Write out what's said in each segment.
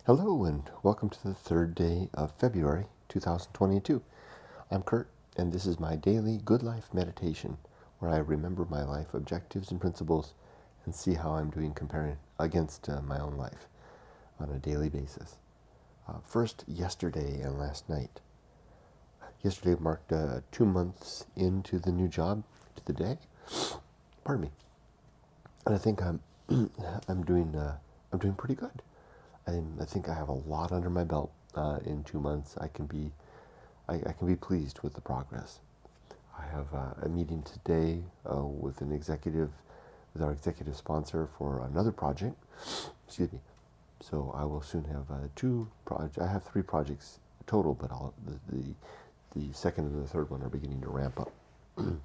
Hello and welcome to the third day of February 2022. I'm Kurt, and this is my daily Good Life meditation where I remember my life objectives and principles and see how I'm doing comparing against my own life on a daily basis. First, yesterday and last night. Yesterday marked 2 months into the new job to the day. Pardon me. And I think I'm doing pretty good. I think I have a lot under my belt in 2 months. I can be pleased with the progress. I have a meeting today with our executive sponsor for another project. Excuse me. So I will soon have I have 3 projects total, but the second and the third one are beginning to ramp up, and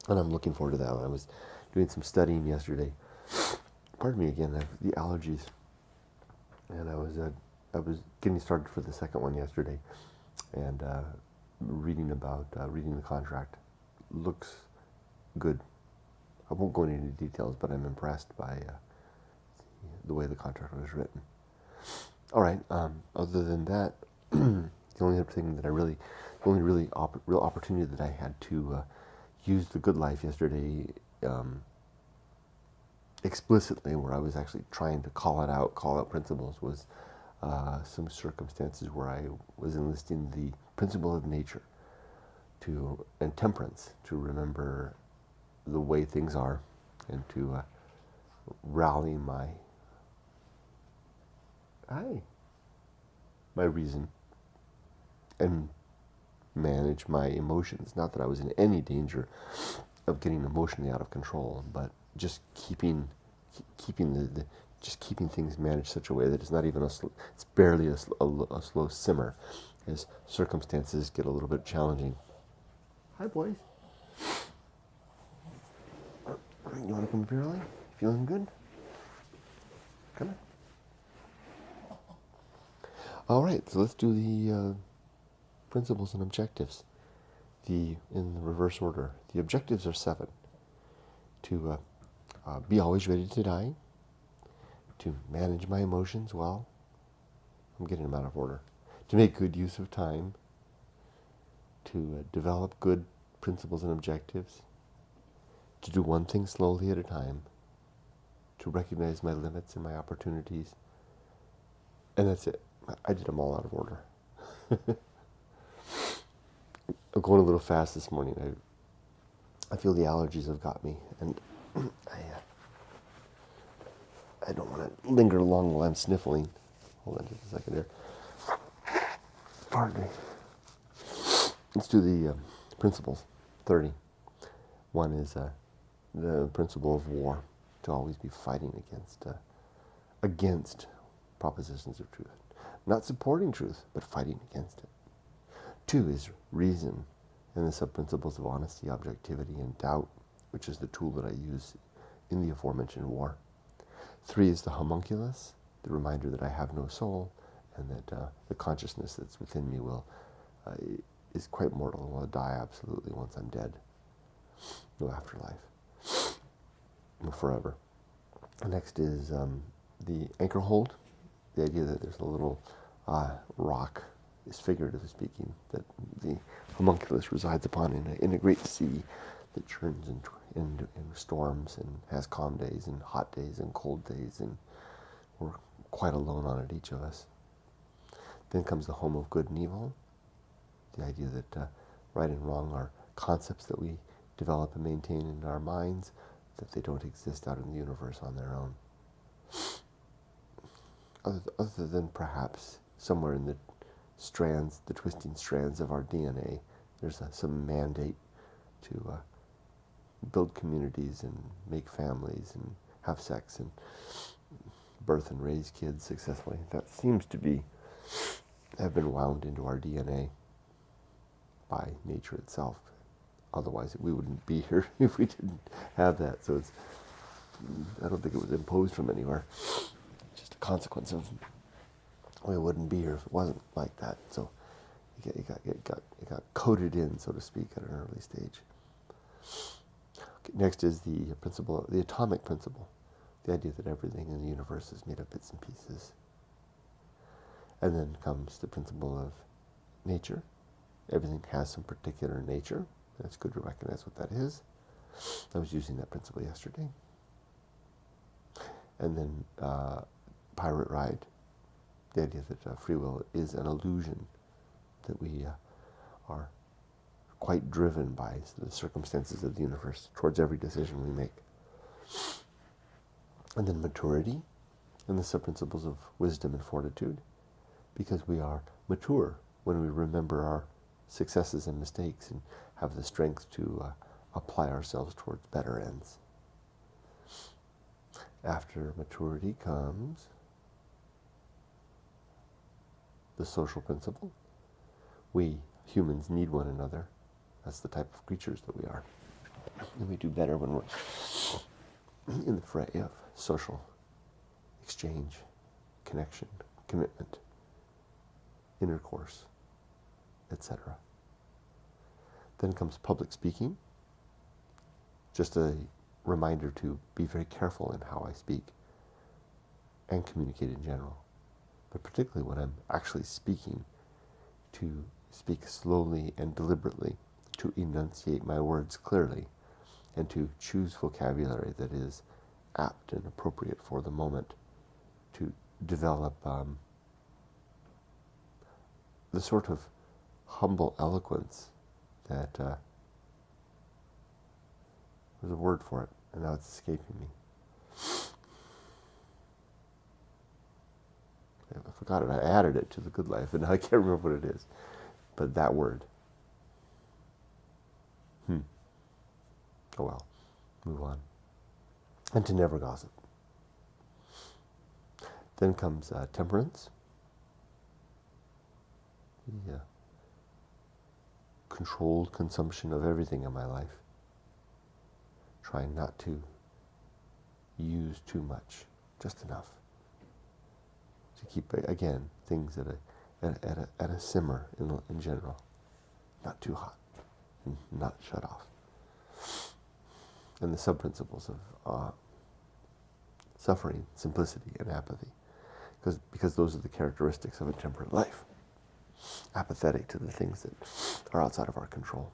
I'm looking forward to that. I was doing some studying yesterday. Pardon me again. The allergies. And I was getting started for the second one yesterday, and reading the contract. Looks good. I won't go into any details, but I'm impressed by the way the contract was written. All right. Other than that, the only other thing that the only real opportunity that I had to use the good life yesterday explicitly, where I was actually trying to call out principles, was some circumstances where I was enlisting the principle of nature and temperance to remember the way things are, and to rally my reason and manage my emotions. Not that I was in any danger of getting emotionally out of control, but just keeping things managed such a way that it's not even it's barely a slow simmer as circumstances get a little bit challenging. Hi, boys. You want to come up here early? Feeling good? Come on. All right, so let's do the principles and objectives. In the reverse order. The objectives are 7. To be always ready to die. To manage my emotions well. I'm getting them out of order. To make good use of time. To develop good principles and objectives. To do one thing slowly at a time. To recognize my limits and my opportunities. And that's it. I did them all out of order. I'm going a little fast this morning. I feel the allergies have got me, and I don't want to linger long while I'm sniffling. Hold on just a second there. Pardon me. Let's do the principles. 30. One is the principle of war, to always be fighting against propositions of truth. Not supporting truth, but fighting against it. 2 is reason, and the sub-principles of honesty, objectivity, and doubt, which is the tool that I use in the aforementioned war. 3 is the homunculus, the reminder that I have no soul, and that the consciousness that's within me is quite mortal and will die absolutely once I'm dead. No afterlife. No forever. Next is the Anchorhold, the idea that there's a little rock, is figuratively speaking, that the homunculus resides upon in a great sea that churns in storms and has calm days and hot days and cold days, and we're quite alone on it, each of us. Then comes the home of good and evil, the idea that right and wrong are concepts that we develop and maintain in our minds, that they don't exist out in the universe on their own. Other than perhaps somewhere in the twisting strands of our DNA, there's some mandate to build communities and make families and have sex and birth and raise kids successfully. That seems to have been wound into our DNA by nature itself. Otherwise, we wouldn't be here if we didn't have that. So I don't think it was imposed from anywhere. It's just a consequence of we wouldn't be here if it wasn't like that. So it got coded in, so to speak, at an early stage. Okay, next is the atomic principle, the idea that everything in the universe is made of bits and pieces. And then comes the principle of nature. Everything has some particular nature. It's good to recognize what that is. I was using that principle yesterday. And then pirate ride, the idea that free will is an illusion, that we are quite driven by the circumstances of the universe towards every decision we make. And then maturity, and the sub-principles of wisdom and fortitude, because we are mature when we remember our successes and mistakes and have the strength to apply ourselves towards better ends. After maturity comes the social principle. We humans need one another. That's the type of creatures that we are. And we do better when we're in the fray of social exchange, connection, commitment, intercourse, etc. Then comes public speaking. Just a reminder to be very careful in how I speak and communicate in general, but particularly when I'm actually speaking, to speak slowly and deliberately, to enunciate my words clearly, and to choose vocabulary that is apt and appropriate for the moment, to develop the sort of humble eloquence that there's a word for it, and now it's escaping me. I forgot it. I added it to the good life, and now I can't remember what it is. But that word. Oh well, move on. And to never gossip. Then comes temperance. The controlled consumption of everything in my life. Trying not to use too much, just enough. To keep, again, things at a simmer in general. Not too hot, and not shut off. And the sub-principles of suffering, simplicity, and apathy. Because those are the characteristics of a temperate life. Apathetic to the things that are outside of our control.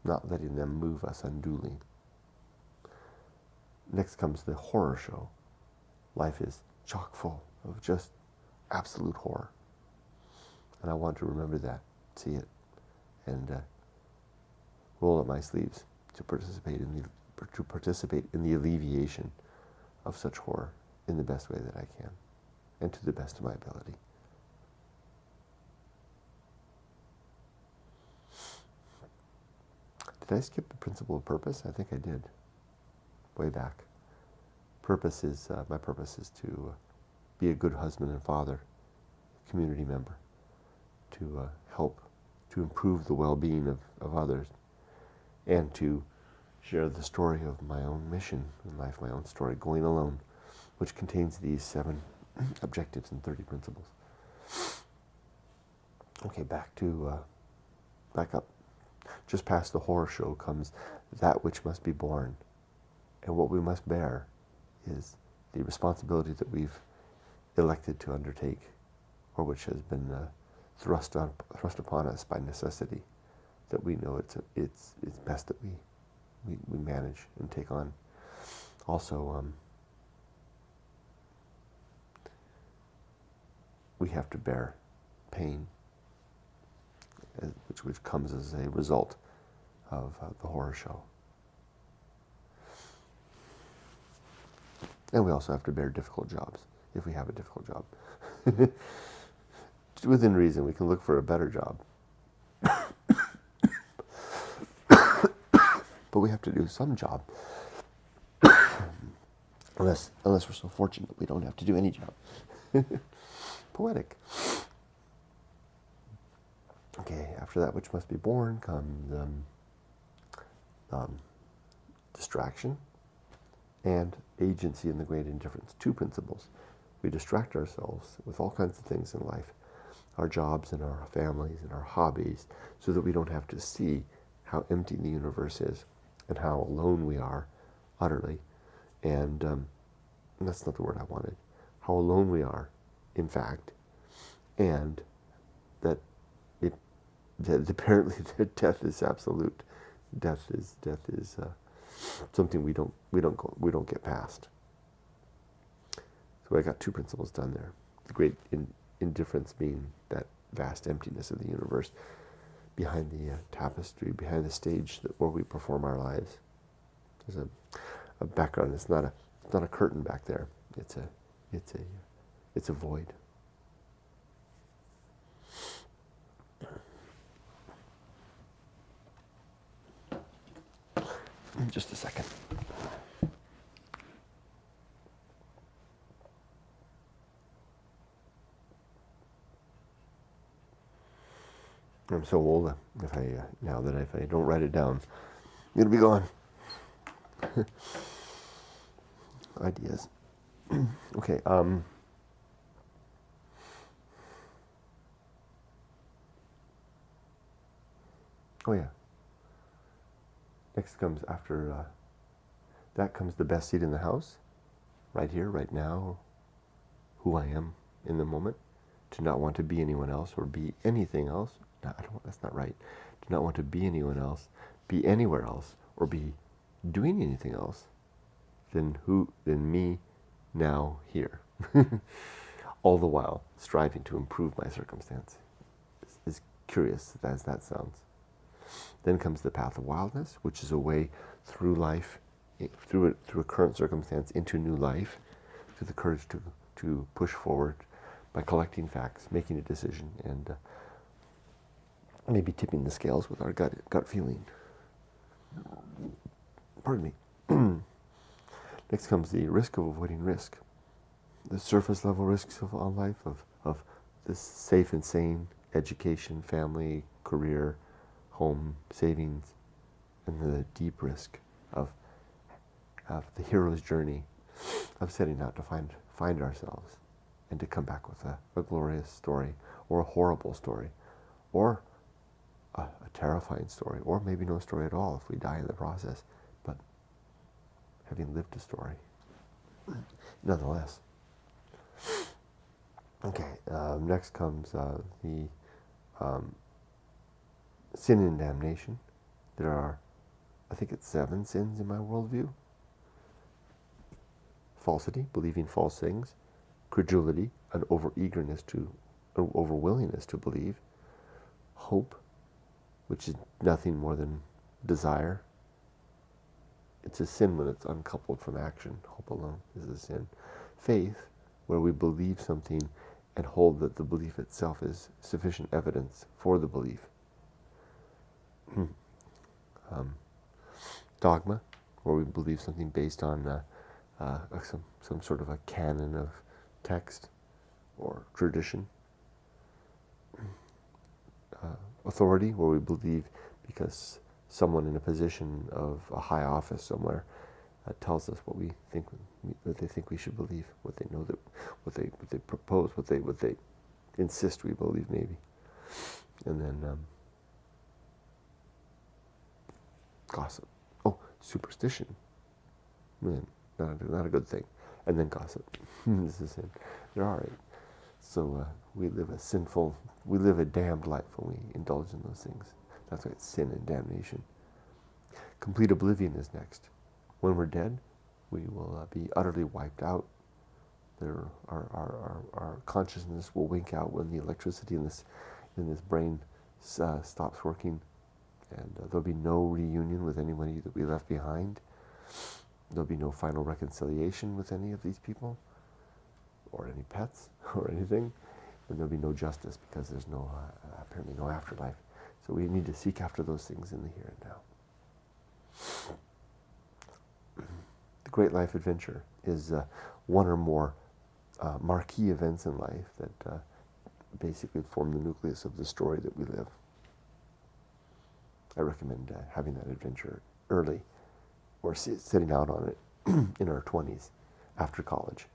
Not letting them move us unduly. Next comes the horror show. Life is chock full of just absolute horror. And I want to remember that, see it, and roll up my sleeves to participate in the alleviation of such horror in the best way that I can, and to the best of my ability. Did I skip the principle of purpose? I think I did, way back. My purpose is to be a good husband and father, community member, to help, to improve the well-being of others, and to share the story of my own mission in life, my own story, going alone, which contains these 7 objectives and 30 principles. Okay, back up. Just past the horror show comes that which must be borne. And what we must bear is the responsibility that we've elected to undertake, or which has been thrust upon us by necessity, that we know it's best that we manage and take on. Also, we have to bear pain, which comes as a result of the horror show. And we also have to bear difficult jobs, if we have a difficult job. Within reason, we can look for a better job. But we have to do some job. Unless we're so fortunate that we don't have to do any job. Poetic. Okay, after that which must be born comes distraction and agency in the great indifference. 2 principles. We distract ourselves with all kinds of things in life, our jobs and our families and our hobbies, so that we don't have to see how empty the universe is and how alone we are, utterly. And that's not the word I wanted. how alone we are, in fact, and that that apparently that death is absolute. Death is something we don't get past. So I got two principles done there. The great indifference being that vast emptiness of the universe behind the tapestry, behind the stage where we perform our lives. There's a background. It's not a curtain back there. It's a void. Just a second. I'm so old. If I don't write it down, it'll be gone. Ideas. Okay. Oh yeah. Next comes after that comes the best seat in the house, right here, right now, who I am in the moment, to not want to be anyone else or be anything else. No, that's not right. To not want to be anyone else, be anywhere else, or be doing anything else than me now here. All the while striving to improve my circumstance. As curious as that sounds. Then comes the path of wildness, which is a way through life, through a current circumstance into new life, through the courage to push forward by collecting facts, making a decision, and maybe tipping the scales with our gut feeling. Pardon me. Next comes the risk of avoiding risk. The surface level risks of on life, of this safe and sane education, family, career, home, savings, and the deep risk of the hero's journey of setting out to find ourselves and to come back with a glorious story, or a horrible story, or a terrifying story, or maybe no story at all if we die in the process, but having lived a story nonetheless. Okay, next comes the sin and damnation. There are, I think it's 7 sins in my worldview. Falsity, believing false things. Credulity, an over-willingness to believe. Hope, which is nothing more than desire. It's a sin when it's uncoupled from action. Hope alone is a sin. Faith, where we believe something and hold that the belief itself is sufficient evidence for the belief. Dogma, where we believe something based on some sort of a canon of text or tradition. Authority, where we believe because someone in a position of a high office somewhere tells us what they think we should believe, what they know, that what they propose, what they insist we believe, maybe. And then gossip. Oh, superstition. Man, not a good thing. And then gossip. This is it. There are 8. So we live a damned life when we indulge in those things. That's why it's sin and damnation. Complete oblivion is next. When we're dead, we will be utterly wiped out. Our consciousness will wink out when the electricity in this brain stops working, and there'll be no reunion with anybody that we left behind. There'll be no final reconciliation with any of these people, or any pets, or anything. And there'll be no justice because there's apparently no afterlife. So we need to seek after those things in the here and now. The great life adventure is one or more marquee events in life that basically form the nucleus of the story that we live. I recommend having that adventure early, or setting out on it in our 20s, after college,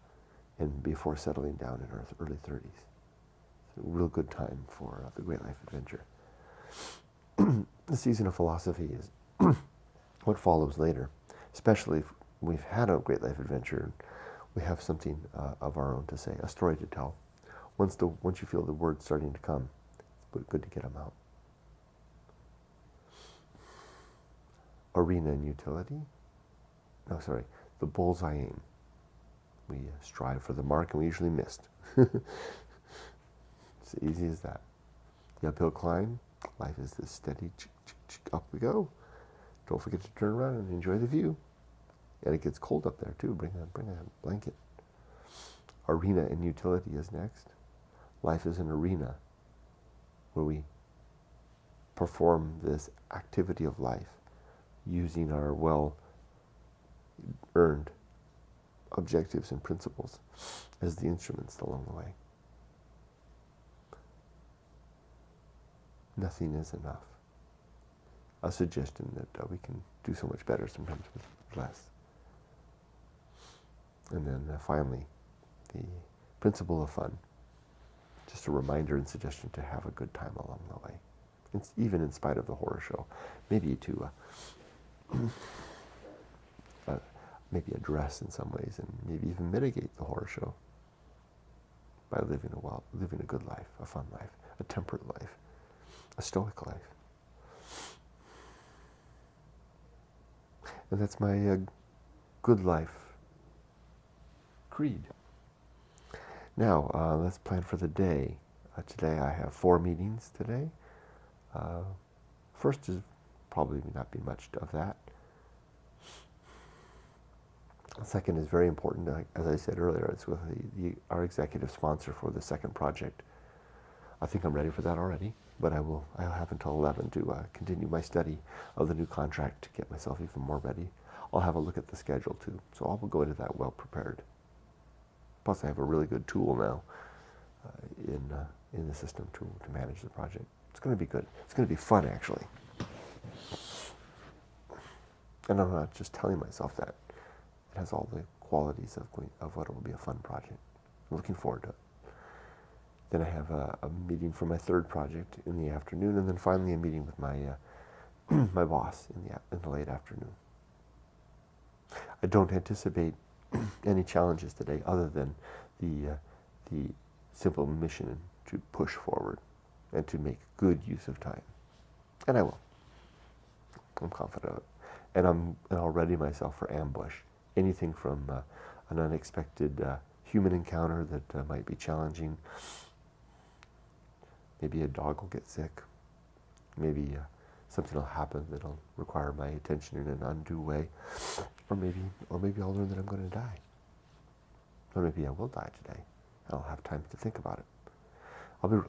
and before settling down in our early 30s. It's a real good time for the great life adventure. The season of philosophy is what follows later, especially if we've had a great life adventure. we have something of our own to say, a story to tell. Once you feel the words starting to come, it's good to get them out. Arena and utility. No, sorry, the bullseye aim. We strive for the mark and we usually missed. It's easy as that. The uphill climb, life is this steady, up we go. Don't forget to turn around and enjoy the view. And it gets cold up there too, bring a blanket. Arena and utility is next. Life is an arena where we perform this activity of life using our well-earned objectives and principles as the instruments along the way. Nothing is enough. A suggestion that we can do so much better sometimes with less. And then finally, the principle of fun. Just a reminder and suggestion to have a good time along the way. It's even in spite of the horror show. Maybe to maybe address in some ways and maybe even mitigate the horror show by living a good life, a fun life, a temperate life, a stoic life. And that's my good life creed. Now, let's plan for the day. Today I have 4 meetings today. First is probably not be much of that. The second is very important. As I said earlier, it's with our executive sponsor for the second project. I think I'm ready for that already, but I'll have until 11 to continue my study of the new contract to get myself even more ready. I'll have a look at the schedule too, so I will go into that well prepared. Plus, I have a really good tool now in the system to manage the project. It's going to be good. It's going to be fun, actually. And I'm not just telling myself that. It has all the qualities of what will be a fun project. I'm looking forward to it. Then I have a meeting for my third project in the afternoon, and then finally a meeting with my my boss in the late afternoon. I don't anticipate any challenges today other than the simple mission to push forward and to make good use of time. And I will. I'm confident of it. And I'll ready myself for ambush. Anything from an unexpected human encounter that might be challenging. Maybe a dog will get sick. Maybe something will happen that'll require my attention in an undue way. Or maybe I'll learn that I'm going to die. Or maybe I will die today. I'll have time to think about it.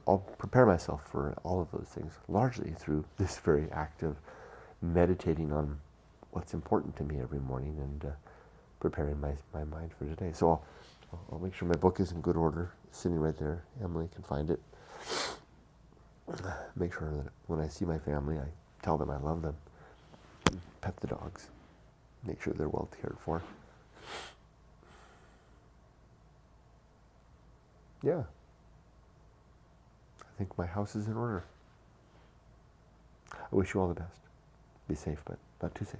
I'll prepare myself for all of those things, largely through this very active meditating on what's important to me every morning and preparing my mind for today. So I'll make sure my book is in good order, sitting right there. Emily can find it. Make sure that when I see my family, I tell them I love them. Pet the dogs. Make sure they're well cared for. Yeah. I think my house is in order. I wish you all the best. Be safe, but not too safe.